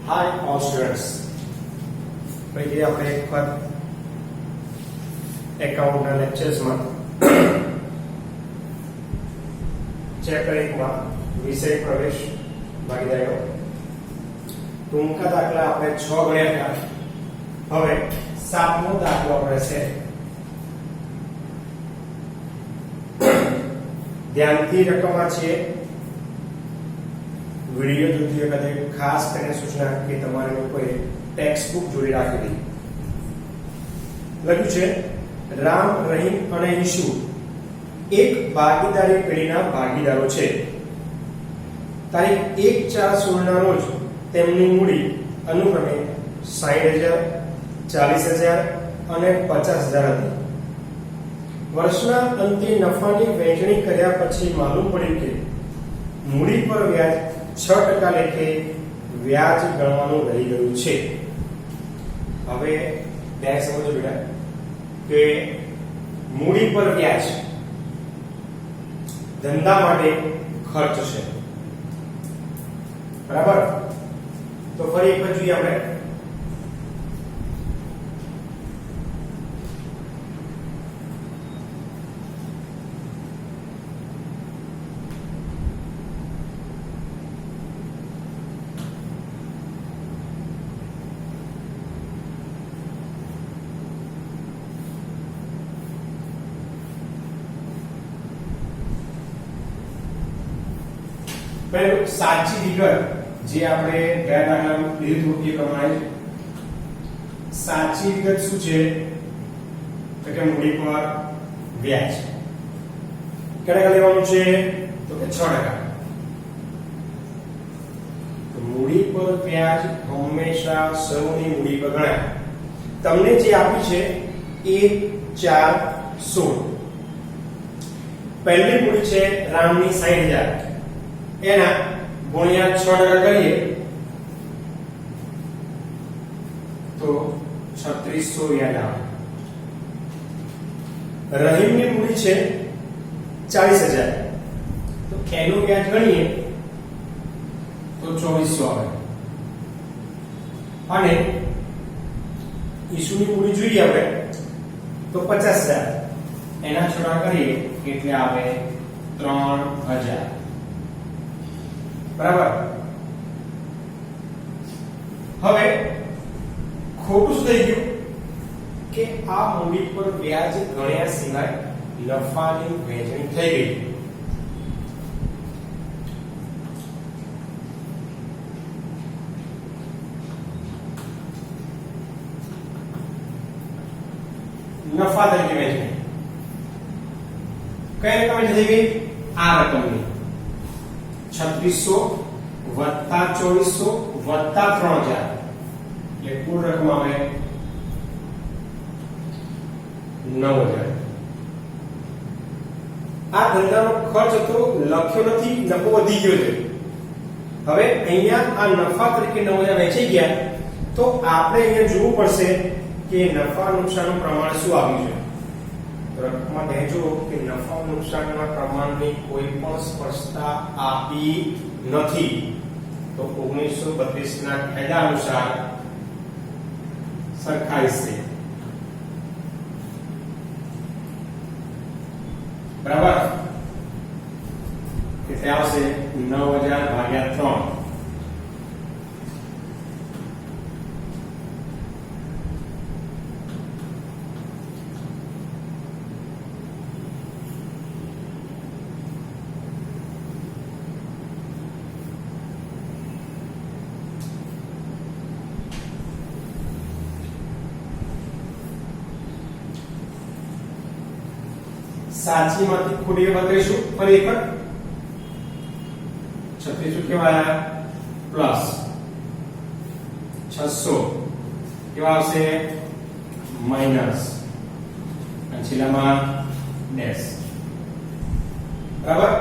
Hi all students. ભાઈ આપણે એક વખત એકાઉન્ટના લેક્ચર્સમાં ચેપ્ટર 1 માં વિષય પ્રવેશ ભાગીદારીનો ટૂંકા દાખલા આપણે 6 ગણ્યા હતા. હવે 7મો દાખલો આપણે છે. ધ્યાનથી રકમ વાંચીએ. વિડિયો જોતી વખતે ખાસ કરીને સૂચના કે તમારે લોકોએ ટેક્સ્ટ બુક જોડે રાખવી. લખ્યું છે રામ, રહીમ અને ઈશુ એક ભાગીદારી પેઢીના ભાગીદારો છે. તારીખ 1/4/16 ના રોજ તેમની મૂડી અનુક્રમે 60,000, 40,000 અને 50,000 હતી. વર્ષના અંતે નફાની વહેંચણી કર્યા પછી માલુમ પડ્યું કે મૂડી પર વ્યાજ 6% લેખે વ્યાજ ગણવાનું રહી ગયું છે. હવે ધ્યાન સમજો બેટા કે મૂડી પર વ્યાજ ધંધા માટે ખર્ચ છે, બરાબર? તો ફરી એક વખત જોઈએ આપણે. પહેલું સાચી વિગત જે આપણે ગયા દાખલામાં લીધું એ પ્રમાણે સાચી વિગત શું છે તો કે મૂડી પર વ્યાજ કેટલા લેવાનું છે તો કે 6%. તો મૂડી પર વ્યાજ હંમેશા સૌની મૂડી પર ગણાય. તમને જે આપી છે 1/4/16. પહેલી મૂડી છે રામની 60,000, એના ગુણ્યા 6% કરીએ તો 3600 વ્યાજ આવે. રહીમની મૂડી છે 40,000, તો એનું વ્યાજ ગણીએ તો 2400 આવે. અને ઈશુની મૂડી જોઈએ આપણે તો 50,000, એના છોડા કરીએ એટલે આવે 3000. બરાબર? હવે ખોટું શું થઈ ગયું કે આ મૂડી પર વ્યાજ ગણ્યા સિવાય નફાની વહેંચણી થઈ ગઈ. નફા તરીકે વહેંચણી કઈ રકમ થઈ ગઈ? આ રકમની 3600 વત્તા 2400 વત્તા 3000 એટલે કુલ રકમ આવે 9000. આ ધંધાનો ખર્ચ તો લખ્યો નથી, નફો વધી ગયો છે. હવે અહીંયા આ નફા તરીકે 9000 વેચાઈ ગયા તો આપણે અહીંયા જોવું પડશે કે નફા નુકસાનનું પ્રમાણ શું આવ્યું છે. રકમમાં કહેજો કે નફા નુકસાનના પ્રમાણની કોઈ પણ સ્પષ્ટતા આપી નથી. તો 1932 ના કાયદા અનુસાર સરખાઈશ છે. બરાબર? એટલે આવશે 9000 ભાગ્યા 3. સાચી માંથી ખોટી બાદ કરીશું. ફરી એક વખત 3600 કેવા પ્લસ 600 કેવા આવશે માઈનસ અને છેલ્લામાં ડેશ. બરાબર?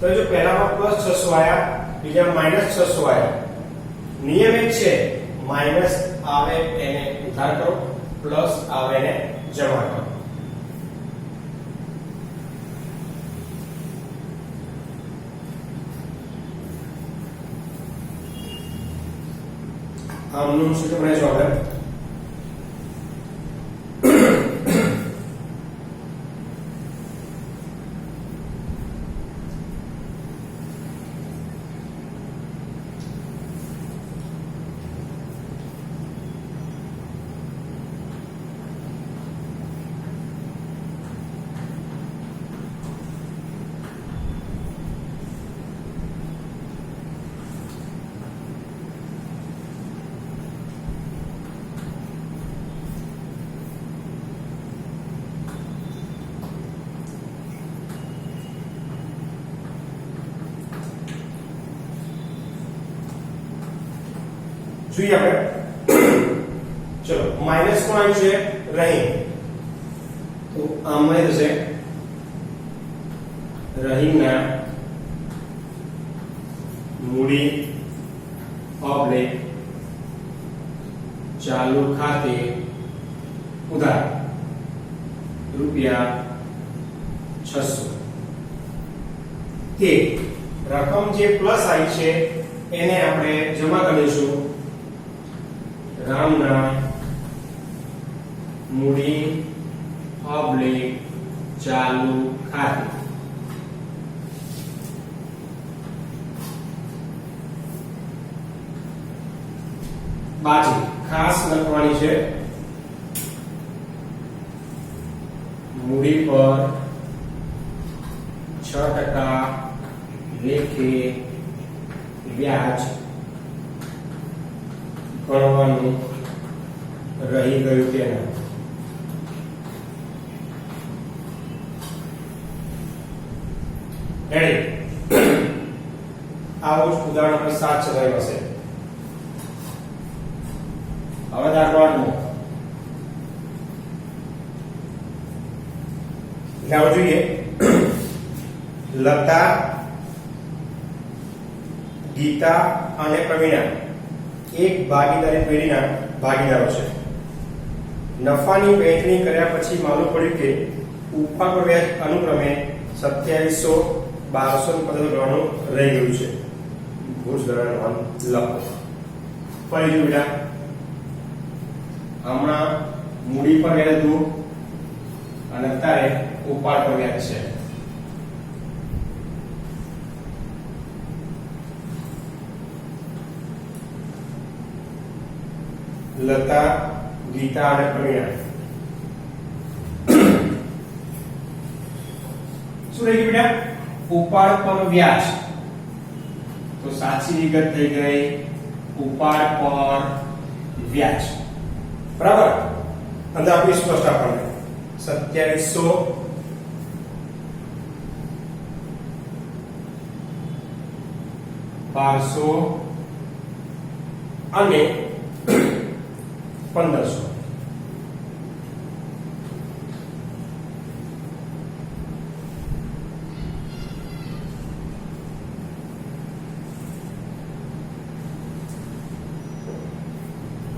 તો જો પહેલામાં પ્લસ 600 આયા, બીજામાં માઈનસ 600 આયા. નિયમ એક છે માઈનસ આવે એને ઉધાર કરો, પ્લસ આવે એને જમા કરો. આમનું સૂત્ર બનાવીશું આપણે જોઈએ આપણે ચલો માઈનસ કોણ આવ્યું છે રહીમ તો આમાં થશે રહીમના મૂડી ઓબ્લિક ચાલુ ખાતે ઉધાર રૂપિયા 600 કે રકમ જે પ્લસ આવી છે એને આપણે જમા કરીશું રામના મૂડી ઓબ્લિક ચાલુ ખાતે બાજુ ખાસ લખવાની છે મૂડી પર 6% લેખે વ્યાજ ગણવાનું રહી ગયું તેના આવું જ ઉદાહરણ આપણે 7 ચલાવ્યું હશે હવે દાખલો 8 લાવો જોઈએ લતા ગીતા અને પ્રવીણા એક ભાગીદારી પેઢીના ભાગીદારો છે નફાની વહેંચણી કર્યા પછી માલુમ પડ્યું કે ઉપર પર વ્યાજ અનુક્રમે 2700 1250 ગણું રહી ગયું છે ભૂજ ગણન લખો ફરી જો બેટા હમણાં મૂડી પર વ્યાજ હતું અને અત્યારે ઉપાડ પર વ્યાજ છે લતા ગીતા અને પ્રવીણા શું રહી ગયું બેટા ઉપાડ પર વ્યાજ તો સાચી વિગત થઈ ગઈ ઉપાડ પર વ્યાજ બરાબર અંદર આપણી સ્પષ્ટ આપણને 2700 1200 અને 1500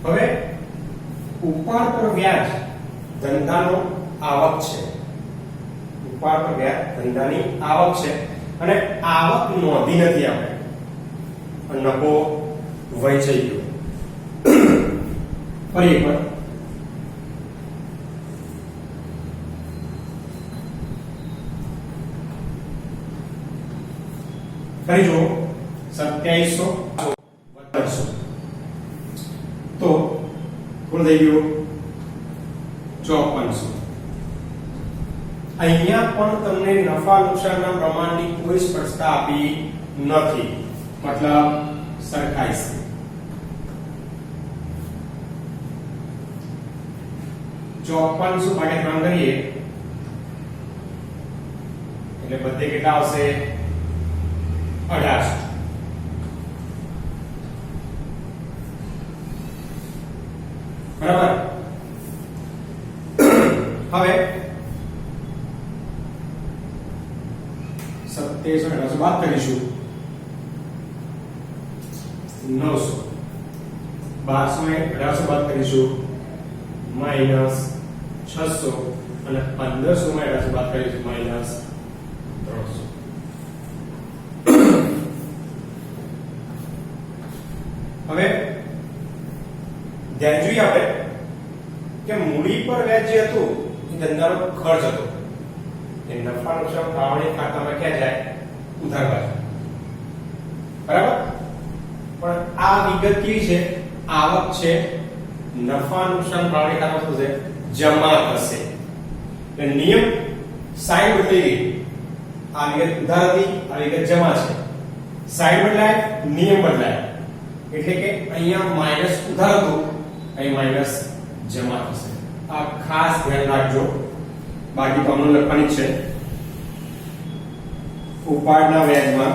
હવે ઉપાડ પર વ્યાજ ધંધાનો આવક છે ઉપાડ પર વ્યાજ ધંધાની આવક છે અને આવક નોંધી નથી આપણે નફો વહેંચાઈ ગયો ફરી એકવાર ફરી જો 2700 1200 તો કુલ થઈ ગયું 5400 અહીંયા પણ તમને નફા નુકસાનના પ્રમાણની કોઈ સ્પષ્ટતા આપી નથી મતલબ સરખાઈ છે 5400 ભાગ્યા 3 કરીએ એટલે બધે કેટલા આવશે 1800 બરાબર હવે 2700 બાદ કરીશું 900 1200 બાદ કરીશું માઈનસ 600 અને 1500 માં 1800 બાદ કરીશું માઈનસ 300 હવે ધ્યાન જોઈએ આપણે કે મૂડી પર વ્યાજ જે હતું એ ધંધાનો ખર્ચ હતો, એ નફા નુકસાન ફાળવણી ખાતામાં ક્યાં જાય? ઉધાર બાજુ, બરાબર. પણ આ વિગત કેવી છે? આવક છે, નફા નુકસાન ફાળવણી ખાતામાં શું છે? જમા થશે. એટલે નિયમ સાઈન બદલાઈ ગઈ. આ વિગત ઉધાર હતી, આ વિગત જમા છે. સાઈન બદલાય, નિયમ બદલાય. એટલે કે અહીંયા માઈનસ ઉધાર હતું, અહીં માઈનસ જમા થશે. આ ખાસ ધ્યાન રાખજો, બાકી તો અમને લખવાની જ છે. ઉપાડના વ્યાજમાં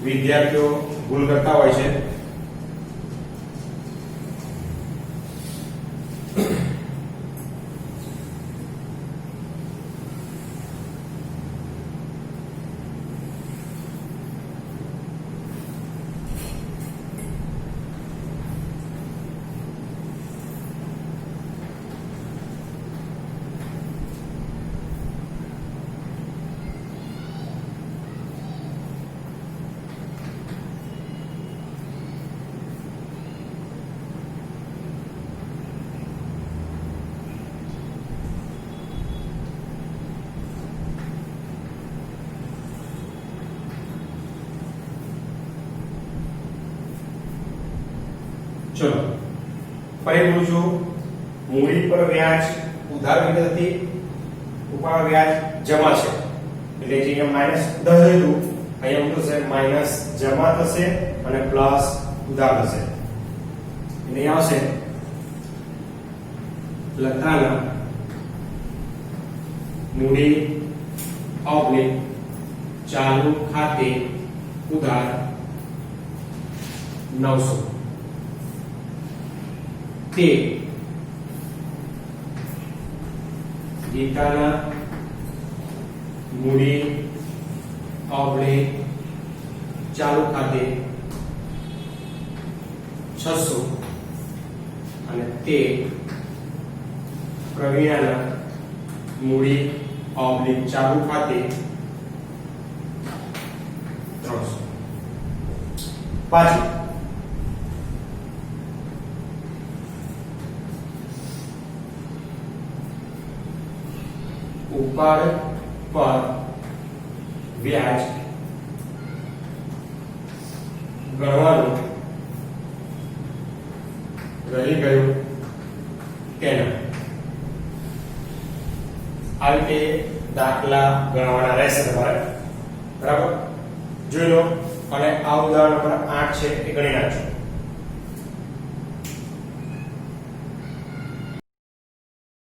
વિદ્યાર્થીઓ ભૂલ કરતા હોય છે. ચલો ફરી બોલું છું. મૂડી પર વ્યાજ ઉધાર વિગત હતી, ઉપાડ વ્યાજ જમા છે. એટલે જે અહીંયા માઈનસ 10 હતું, અહીંયા શું થશે? માઈનસ જમા થશે અને પ્લસ ઉધાર થશે. એટલે અહીંયા આવશે લખાણ મૂડી ઓબ્લિક ચાલુ ખાતે ઉધાર 900. તે ગીતાના મૂડી ઓબ્લિક ચાલુ ખાતે 600 અને તે પ્રવીણાના મૂડી ઓબ્લિક ચાલુ ખાતે 300. પાછું ઉપાડ પર વ્યાજ ગણવાનું રહી ગયું તેના. આ રીતે દાખલા ગણવાના રહેશે તમારે, બરાબર. જોઈ લો. અને આ ઉદાહરણ નંબર 8 છે એ ગણી નાખજો.